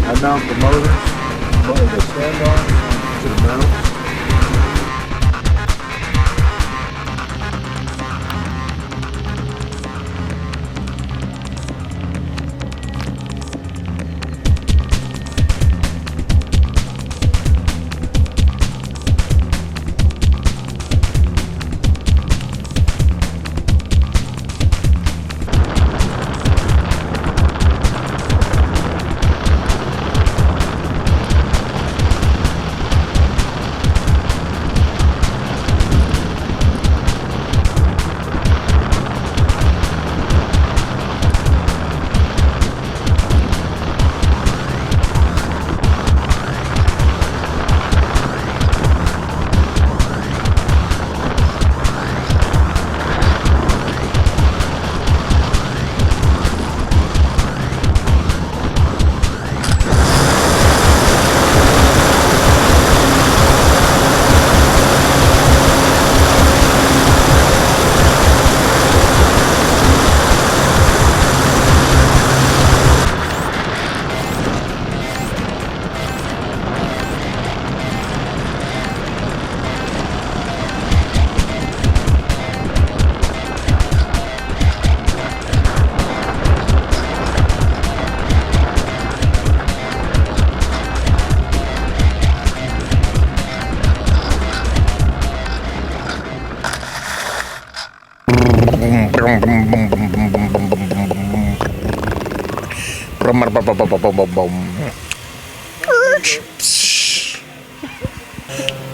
I mount the motors, the stand-on to the mounts.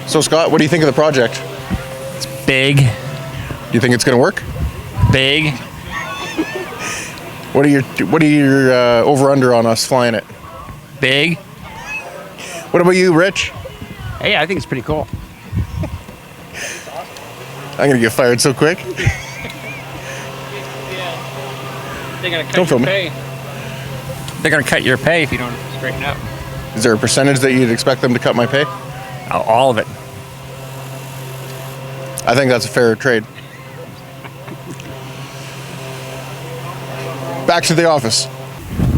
So Scott, what do you think of the project? It's big. Do you think it's going to work? Big. What are your over under on us flying it? Big. What about you, Rich? Hey, I think it's pretty cool. I'm going to get fired so quick. They're gonna cut Don't film your me. pay. They're gonna cut your pay if you don't straighten up. Is there a percentage that you'd expect them to cut my pay? All of it. I think that's a fair trade. Back to the office.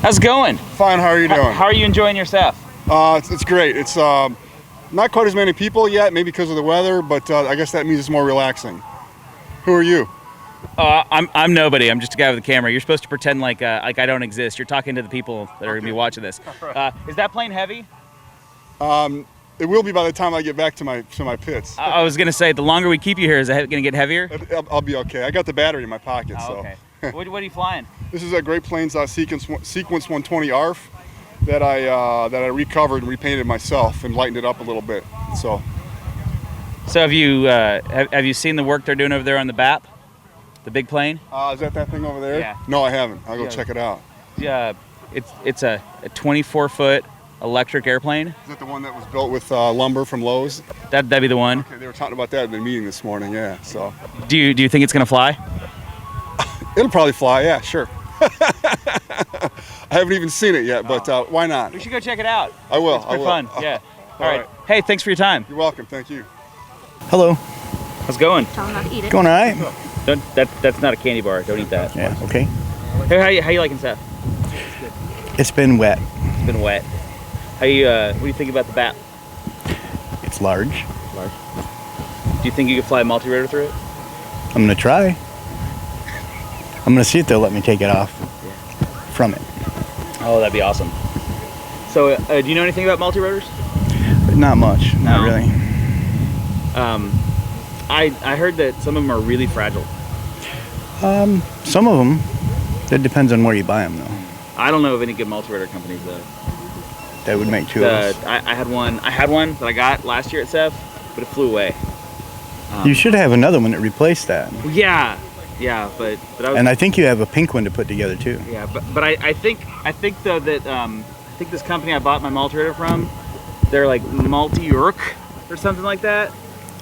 How's it going? Fine, how are you doing? How are you enjoying your SEFF? It's great. It's not quite as many people yet, maybe because of the weather, but I guess that means it's more relaxing. Who are you? I'm nobody. I'm just a guy with a camera. You're supposed to pretend like I don't exist. You're talking to the people that are going to be watching this. Is that plane heavy? It will be by the time I get back to my pits. I was going to say, the longer we keep you here, is it going to get heavier? I'll be okay. I got the battery in my pocket. Oh, so. okay. What are you flying? This is a Great Plains Sequence 120 ARF that I recovered and repainted myself and lightened it up a little bit. So have you seen the work they're doing over there on the BAP? The big plane? is that thing over there? Yeah. No, I haven't. I'll go check it out. Yeah, it's a 24-foot electric airplane. Is that the one that was built with lumber from Lowe's? That'd be the one. Okay, they were talking about that in the meeting this morning. Yeah. So Do you think it's gonna fly? it'll probably fly. Yeah, sure. I haven't even seen it yet, but why not? We should go check it out. I will. It's pretty fun. Yeah. All All right. Hey, thanks for your time. You're welcome. Thank you. Hello. How's it going? Tell them not to eat it. Going all right? That's not a candy bar. Don't eat that. Yeah, okay. Hey, how you liking SEFF? It's been wet. It's been wet. What do you think about the BAP? It's large. Large. Do you think you could fly a multi-rotor through it? I'm going to try. I'm going to see if they'll let me take it off from it. Oh, that'd be awesome. So, do you know anything about multi-rotors? But not much. Not No. really. I heard that some of them are really fragile. Some of them. That depends on where you buy them, though. I don't know of any good multi-rotor companies though. That would make two of us. I had one that I got last year at SEFF, but it flew away. You should have another one that replaced that. Yeah, but I was, And I think you have a pink one to put together, too. yeah, but I think though that I think this company I bought my multi-rotor from, they're like Multi-Urk or something like that.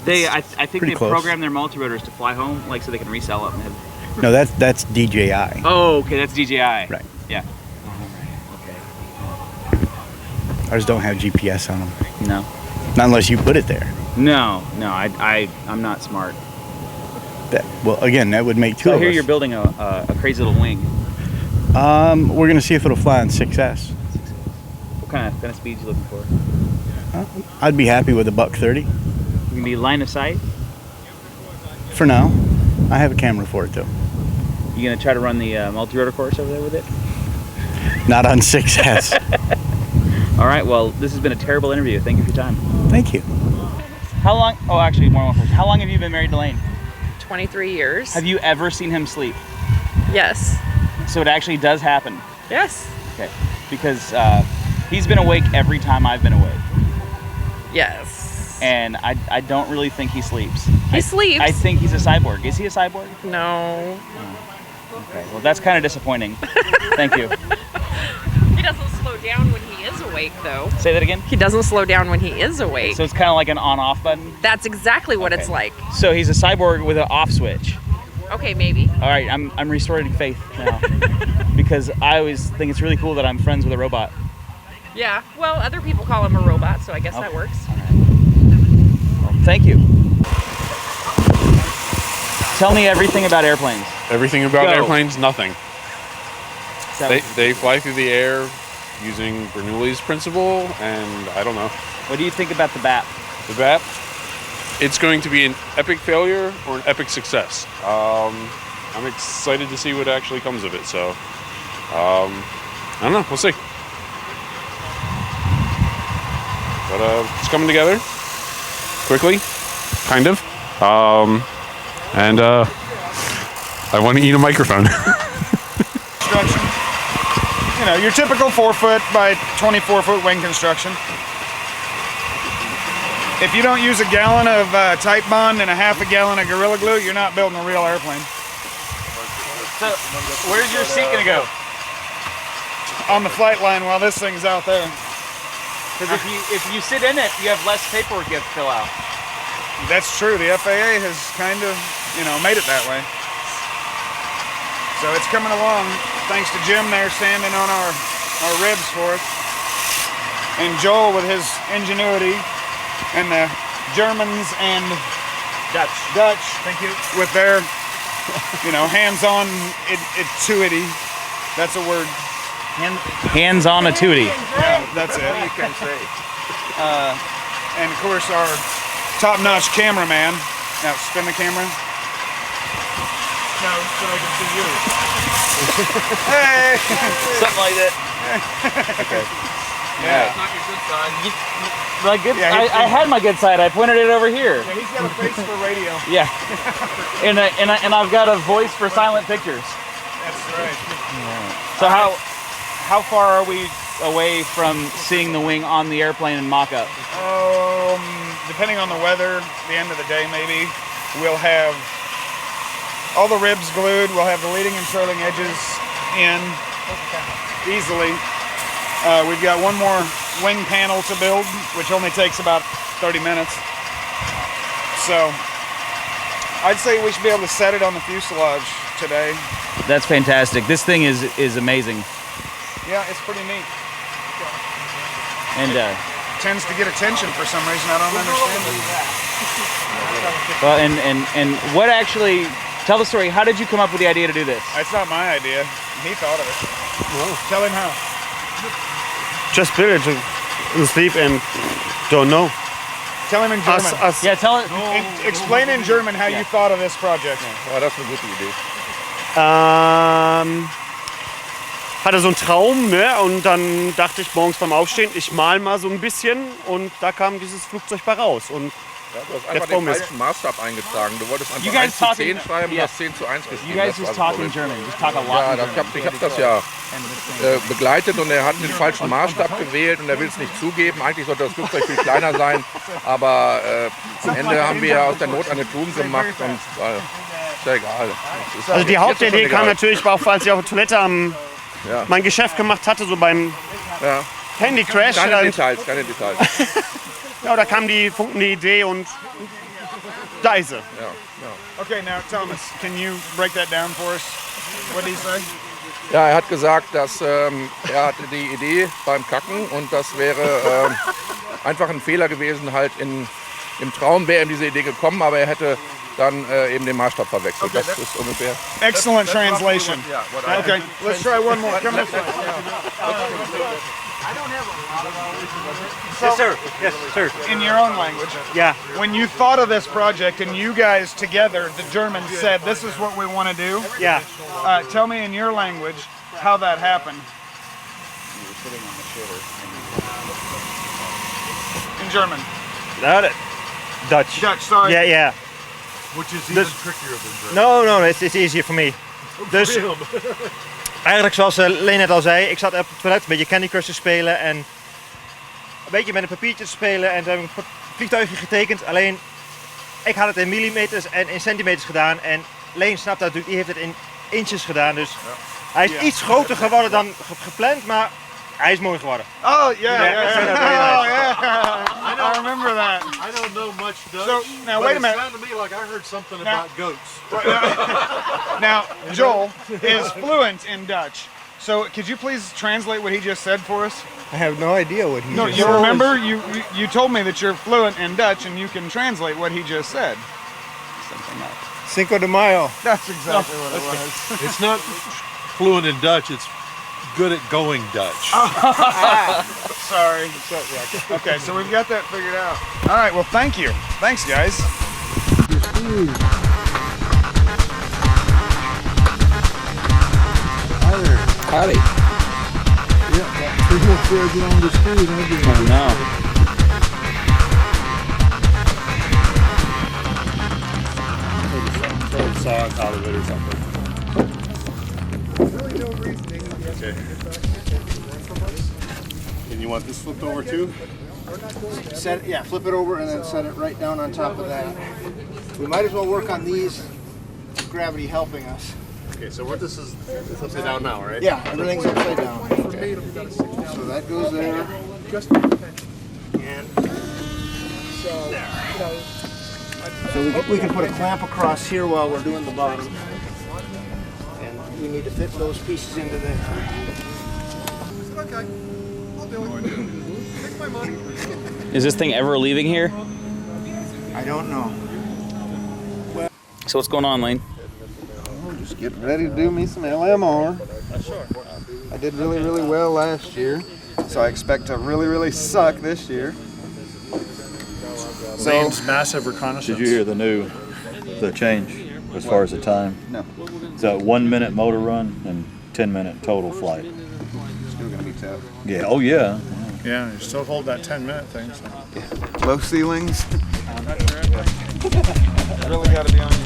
I think pretty they close. program their multi-rotors to fly home, like so they can resell them. No, that's DJI. Oh, okay, that's DJI. Right. Yeah. Ours don't have GPS on them. No. Not unless you put it there. No, I'm not smart. Well, again, that would make two So I of hear us. you're building a crazy little wing. We're going to see if it'll fly on 6S. What kind kind of speeds you looking for? I'd be happy with a $130 You can be line of sight. for now. I have a camera for it though. You gonna try to run the multi-rotor course over there with it? Not on 6S. All right. Well, this has been a terrible interview. Thank you for your time. Thank you. How long? Oh, actually, more one question. How long have you been married to Lane? 23 years. Have you ever seen him sleep? Yes. So it actually does happen. Yes. Okay. Because he's been awake every time I've been awake, Yes. and I don't really think he sleeps. He sleeps. I think he's a cyborg. Is he a cyborg? No. Okay. Well, that's kind of disappointing. Thank you. He doesn't slow down when he is awake, though. Say that again. He doesn't slow down when he is awake. So it's kind of like an on-off button. That's exactly what it's Okay. like. So he's a cyborg with an off switch. Okay, maybe. All right, I'm restoring faith now because I always think it's really cool that I'm friends with a robot. Yeah. Well, other people call him a robot, so I guess that Okay. works. All right. Well, thank you. Tell me everything about airplanes. Everything about Go. airplanes, nothing. So, They fly through the air using Bernoulli's principle, and I don't know. what do you think about the BAP? The BAP, it's going to be an epic failure or an epic success. I'm excited to see what actually comes of it, so I don't know, we'll see. But it's coming together quickly, kind of. And I want to eat a microphone. Construction. You know, your typical 4-foot by 24-foot wing construction. If you don't use a gallon of Type Bond and a half a gallon of Gorilla Glue, you're not building a real airplane. So, where's your seat gonna go? On the flight line while this thing's out there. Because if you sit in it, you have less paperwork you have to fill out. That's true. The FAA has kind of, made it that way. So it's coming along. Thanks to Jim there standing on our ribs for us. And Joel with his ingenuity. And the Germans and Dutch, thank you, with their, hands-on ituity. That's a word. Hands-on ituity. Yeah, that's it. You can say. And of course our top-notch cameraman. Now spin the camera. No, so I can see you. Hey! Something like that. Okay. Yeah. Not your good side. My good. Yeah, I had my good side. I pointed it over here. Yeah, he's got a face for radio. Yeah. and I've got a voice for silent pictures. That's right. So how far are we away from seeing the wing on the airplane in mock-up? Depending on the weather, the end of the day maybe, we'll have all the ribs glued. We'll have the leading and trailing edges in easily. We've got one more wing panel to build, which only takes about 30 minutes. So I'd say we should be able to set it on the fuselage today. That's fantastic. This thing is amazing. Yeah, it's pretty neat. And Tends to get attention for some reason. I don't understand it. well, and what actually? Tell the story. How did you come up with the idea to do this? It's not my idea. He thought of it. Tell him how. Just build it in sleep and don't know. Tell him in German. Yeah, tell it. Explain in German how you thought of this project. Oh, das ist eine gute Idee. Hatte so einen Traum, ne? Und dann dachte ich morgens beim Aufstehen, ich mal mal so ein bisschen und da kam dieses Flugzeug bei raus. Und Ja, du hast einfach den falschen Maßstab eingetragen. Du wolltest You einfach guys 1:10 schreiben, yeah. hast 10:1 geschrieben. You guys Das just war talk das in Problem. German. Just talk a lot Ja, in German. ich hab das ja begleitet und er hat den falschen Maßstab gewählt und er will es nicht zugeben. Eigentlich sollte das Flugzeug viel kleiner sein, aber am Ende haben wir ja aus der Not eine Tugend gemacht und ist ja egal. Ist also die jetzt Hauptidee schon kam egal. natürlich, war auch, als ich auf der Toilette mein Geschäft gemacht hatte, so beim Ja. Handy-Crash. Keine Details. Ja, da kam die funkende Idee und da ist sie. Okay, now Thomas, can you break that down for us? What did he say? Ja, er hat gesagt, dass er hatte die Idee beim Kacken und das wäre einfach ein Fehler gewesen. Halt im Traum wäre ihm diese Idee gekommen, aber er hätte dann eben den Maßstab verwechselt. Okay, das ist ungefähr. Excellent translation. Okay, let's try one more. Come this way. Yes, sir. Yes, sir. In your own language. Yeah. When you thought of this project and you guys together, the Germans said, this is what we want to do. Yeah. Tell me in your language how that happened. In German. Got it. Dutch. Dutch, sorry. Yeah, yeah. Which is even trickier than German. No, it's easier for me. Dus eigenlijk zoals Leen net al zei, ik zat op het toilet een beetje Candy Crush te spelen en een beetje met een papiertje te spelen en toen heb ik een vliegtuigje getekend. Alleen ik had het in millimeters en in centimeters gedaan en Leen snapt dat natuurlijk, die heeft het in inches gedaan. Dus hij is iets groter geworden dan gepland, maar hij is mooi geworden. Oh, yeah. Yeah. Oh, yeah. I remember that. I don't know much Dutch. So, now but wait a minute. It sounded to me like I heard something about goats. Now, Joel is fluent in Dutch. So, could you please translate what he just said for us? I have no idea what he No, just you said. remember? You told me that you're fluent in Dutch and you can translate what he just said. Something else. Cinco de Mayo. That's exactly what it was. It's not fluent in Dutch, it's good at going Dutch. Sorry. Okay, so we've got that figured out. All right, well, thank you. Thanks, guys. Howdy. Oh no. Saw out of it or something. Okay. And you want this flipped over too? Set it, yeah, flip it over and then set it right down on top of that. We might as well work on these with gravity helping us. Okay, so what this is, it's upside down now, right? Yeah, everything's upside down. Okay. So that goes there. And so we can put a clamp across here while we're doing the bottom. And we need to fit those pieces into there. Okay, I'll do it. Take my money. Is this thing ever leaving here? I don't know. So what's going on, Lane? Just getting ready to do me some LMR. I did really, really well last year, so I expect to really, really suck this year. So, Massive reconnaissance. Did you hear the change as far as the time? No. It's a 1 minute motor run and 10-minute total flight. Still gonna be tough. Yeah, oh yeah. Yeah, you still hold that 10-minute thing. So. Low ceilings. Really got to be on you.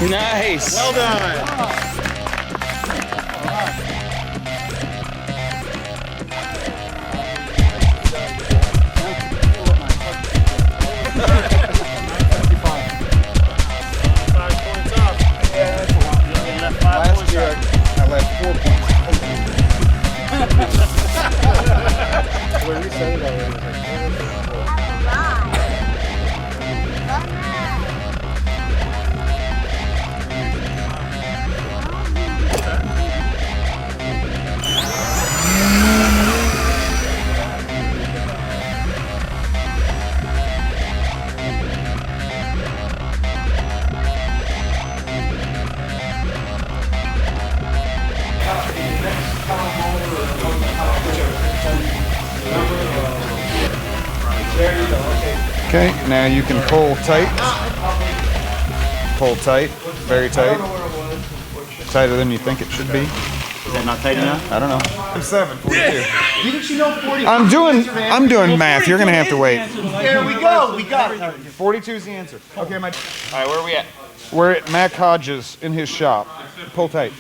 Nice. Well done. Last year I left 4 points. We reset it already. Okay, now you can pull tight. Pull tight, very tight. Tighter than you think it should be. Is that not tight enough? I don't know. 7, 42. Didn't you know 40? I'm doing math. You're gonna have to wait. There we go. We got it. 42 is the answer. Okay, my. All right, where are we at? We're at Mac Hodges in his shop. Pull tight.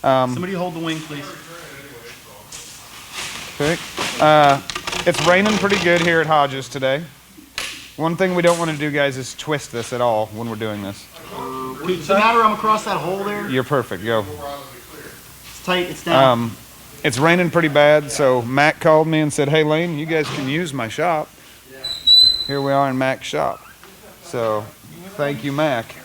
Somebody hold the wing, please. Okay. It's raining pretty good here at Hodges today. One thing we don't want to do, guys, is twist this at all when we're doing this. What's the matter? I'm across that hole there. You're perfect. Go. It's tight. It's down. It's raining pretty bad, so Mac called me and said, "Hey, Lane, you guys can use my shop." Here we are in Mac's shop. So, thank you, Mac.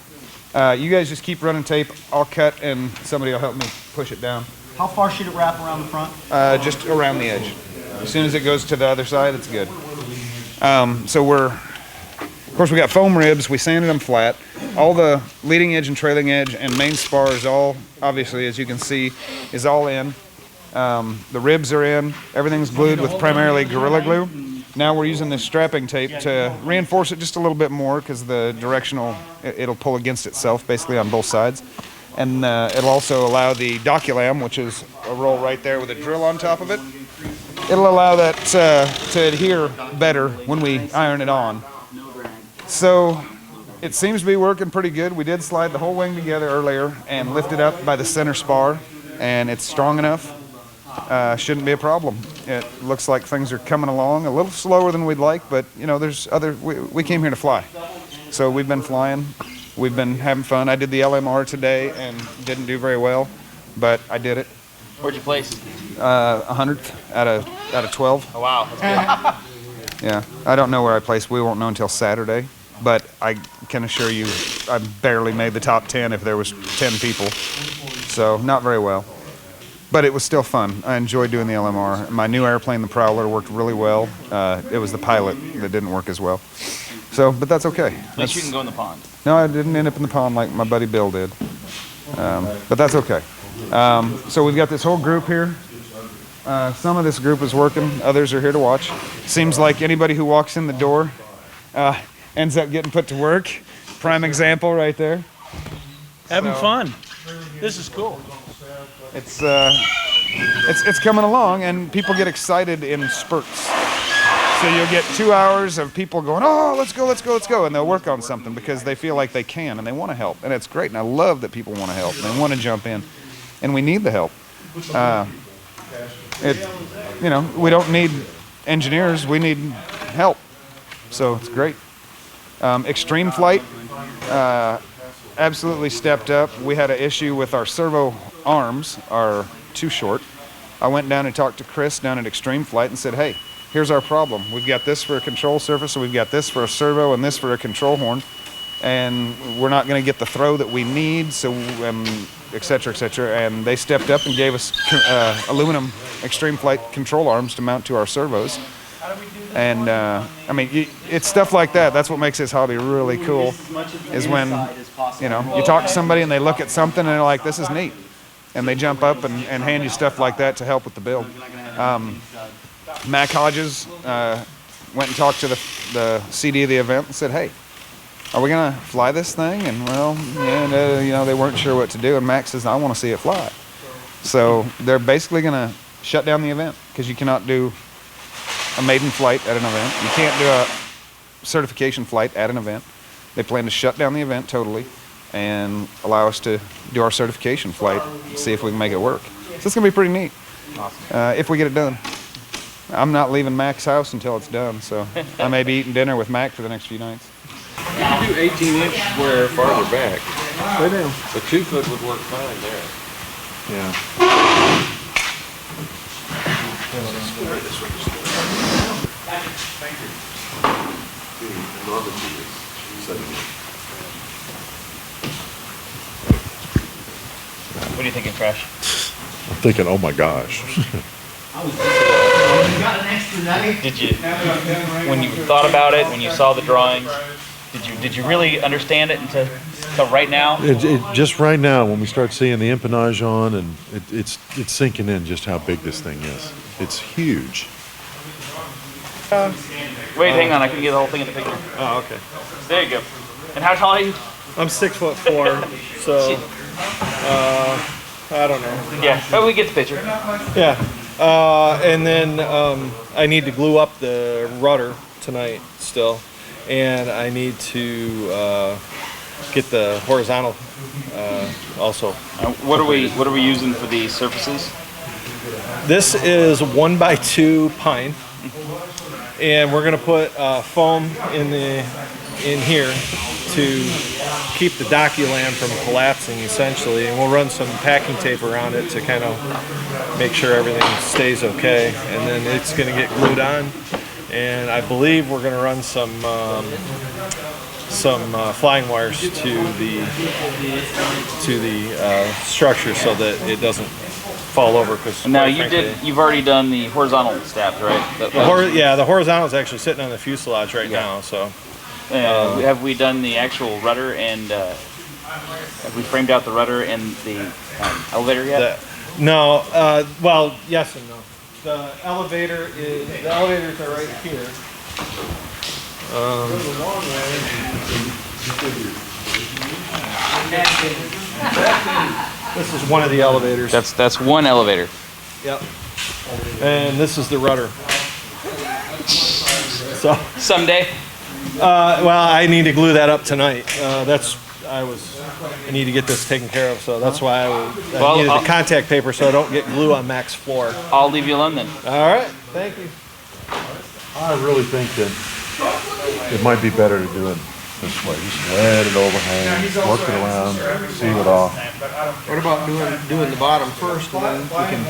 You guys just keep running tape. I'll cut, and somebody will help me push it down. How far should it wrap around the front? Just around the edge. As soon as it goes to the other side, it's good. So of course, we got foam ribs. We sanded them flat. All the leading edge and trailing edge and main spar is all, obviously, as you can see, is all in. The ribs are in. Everything's glued with primarily Gorilla Glue. Now we're using this strapping tape to reinforce it just a little bit more because the directional, it'll pull against itself basically on both sides. And it'll also allow the doculam, which is a roll right there with a drill on top of it. It'll allow that to adhere better when we iron it on. So it seems to be working pretty good. We did slide the whole wing together earlier and lift it up by the center spar, and it's strong enough. Shouldn't be a problem. It looks like things are coming along a little slower than we'd like, but you know, there's other. We came here to fly, so we've been flying. We've been having fun. I did the LMR today and didn't do very well, but I did it. Where'd you place? 100th out of 12. Oh wow, that's good. Yeah, I don't know where I placed. We won't know until Saturday, but I can assure you, I barely made the top 10 if there was 10 people. So not very well. But it was still fun. I enjoyed doing the LMR. My new airplane, the Prowler, worked really well. It was the pilot that didn't work as well. So, but that's okay. At least you can go in the pond. No, I didn't end up in the pond like my buddy Bill did. But that's okay. So we've got this whole group here. Some of this group is working. Others are here to watch. Seems like anybody who walks in the door ends up getting put to work. Prime example right there. Having fun. This is cool. It's coming along, and people get excited in spurts. So you'll get 2 hours of people going, "Oh, let's go, let's go, let's go," and they'll work on something because they feel like they can and they want to help, and it's great. And I love that people want to help and they want to jump in, and we need the help. We don't need engineers; we need help. So it's great. Extreme flight. Absolutely stepped up. We had an issue with our servo arms are too short. I went down and talked to Chris down at Extreme Flight and said, "Hey, here's our problem. We've got this for a control surface, and we've got this for a servo, and this for a control horn, and we're not going to get the throw that we need, so et cetera, et cetera." And they stepped up and gave us aluminum Extreme Flight control arms to mount to our servos. And it's stuff like that. That's what makes this hobby really cool. Is when you talk to somebody and they look at something and they're like, "This is neat," and they jump up and hand you stuff like that to help with the build. Mac Hodges went and talked to the CD of the event and said, "Hey, are we gonna fly this thing?" And they weren't sure what to do. And Mac says, "I want to see it fly." So they're basically gonna shut down the event because you cannot do a maiden flight at an event. You can't do a certification flight at an event. They plan to shut down the event totally and allow us to do our certification flight, see if we can make it work. So it's going to be pretty neat. Awesome. If we get it done. I'm not leaving Mac's house until it's done, so I may be eating dinner with Mac for the next few nights. You can do 18-inch square farther back. Right now. The 2-foot would work fine there. Yeah. What are you thinking, Crash? I'm thinking, oh my gosh. Did you, when you thought about it, when you saw the drawings, did you really understand it until right now? Just right now, when we start seeing the empennage on, and it's sinking in just how big this thing is. It's huge. Wait, hang on, I can get the whole thing in the picture. Oh, okay. There you go. And how tall are you? I'm 6'4", so I don't know. Yeah, but we get the picture. Yeah, and then I need to glue up the rudder tonight still, and I need to get the horizontal also. What are we using for the surfaces? This is 1x2 pine, and we're gonna put foam in here to keep the doculam from collapsing, essentially, and we'll run some packing tape around it to kind of make sure everything stays okay, and then it's going to get glued on, and I believe we're going to run some flying wires to the structure so that it doesn't fall over. Because now you've already done the horizontal stabs, right? The horizontal is actually sitting on the fuselage right now, so. Have we done the actual rudder and have we framed out the rudder and the elevator yet? No. Well, yes and no. The elevators are right here. This is one of the elevators. That's one elevator. Yep. And this is the rudder. So someday. Well, I need to glue that up tonight. I need to get this taken care of, so that's why I needed the contact paper so I don't get glue on Mac's floor. I'll leave you alone then. All right, thank you. I really think that it might be better to do it this way. Just let it overhang, work it around, seal it off. What about doing the bottom first, and then we can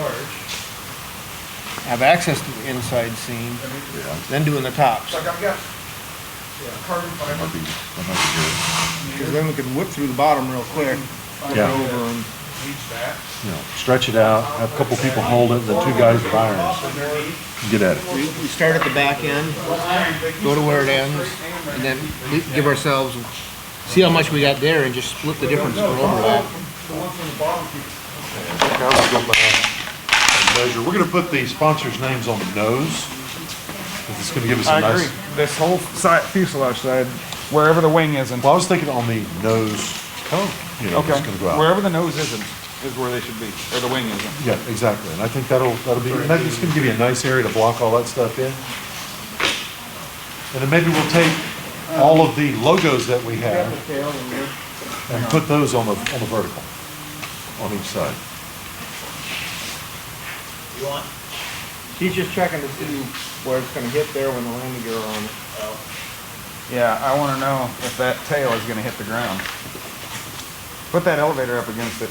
have access to the inside seam, then doing the tops. Because then we could whip through the bottom real quick. Yeah. Stretch it out, have a couple people hold it, and then 2 guys with irons. Get at it. We start at the back end, go to where it ends, and then give ourselves, see how much we got there, and just split the difference for overlap. Measure. We're going to put the sponsors' names on the nose. It's going to give us a nice. This whole fuselage side, wherever the wing isn't. Well, I was thinking on the nose cone. Okay. It's going to go out. Wherever the nose isn't is where they should be, or the wing isn't. Yeah, exactly. And I think that'll be. It's going to give you a nice area to block all that stuff in. And then maybe we'll take all of the logos that we have and put those on the vertical on each side. He's just checking to see where it's going to hit there when the landing gear on it. Yeah, I want to know if that tail is going to hit the ground. Put that elevator up against it.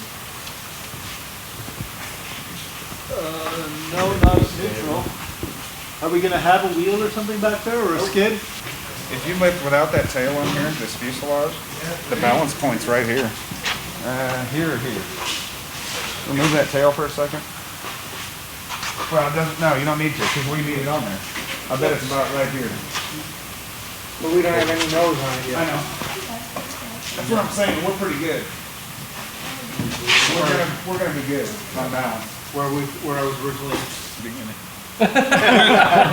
No, not neutral. Are we going to have a wheel or something back there, or a skid? If you lift without that tail on here, this fuselage, the balance point's right here. Here or here. Remove that tail for a second. Well, it doesn't. No, you don't need to, because we need it on there. I bet it's about right here. But we don't have any nose on it yet. I know. That's what I'm saying. We're pretty good. We're gonna be good on balance. Where I was originally beginning.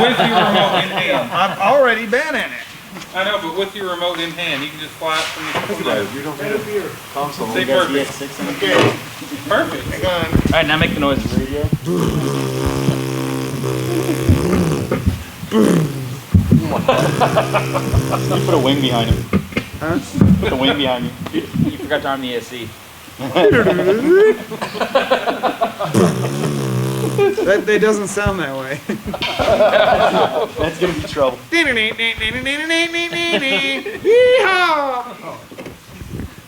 With your remote in hand. I've already been in it. I know, but with your remote in hand, you can just fly it from your You don't need a console. Stay perfect. Okay. Perfect. All right, now make the noises. Radio. You put a wing behind him. Huh? Put the wing behind you. You forgot to arm the ESC. That doesn't sound that way. That's gonna be trouble. Yeehaw!